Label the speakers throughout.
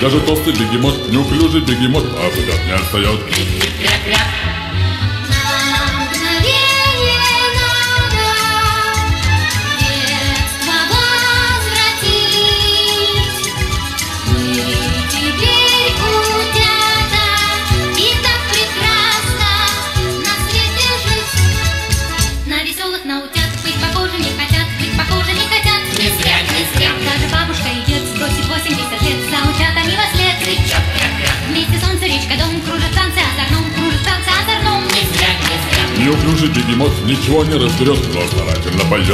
Speaker 1: Даже толстый бегемот, неуклюжий бегемот, а взгляд не отстает. Неуклюжий бегемот ничего не разберет, но старательно поет.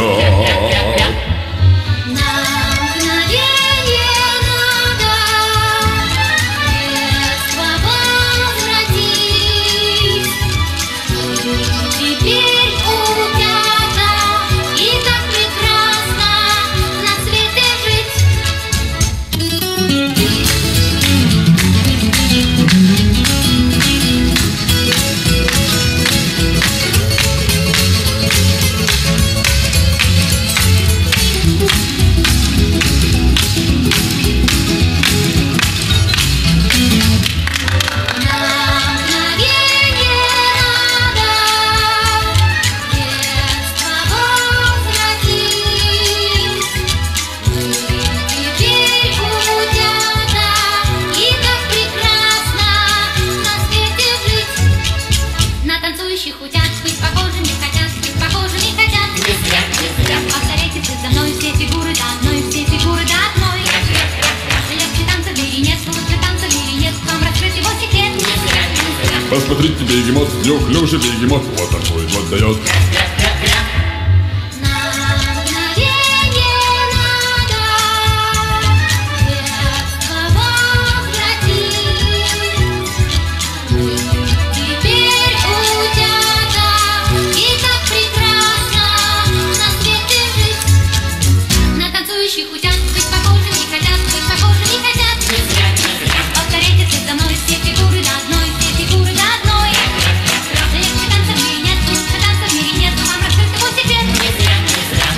Speaker 1: Посмотрите, бегемот, неуклюжий бегемот, вот такой вот дает.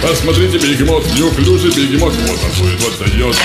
Speaker 1: Посмотрите, бегемот, неуклюжий бегемот, вот такой вот дает.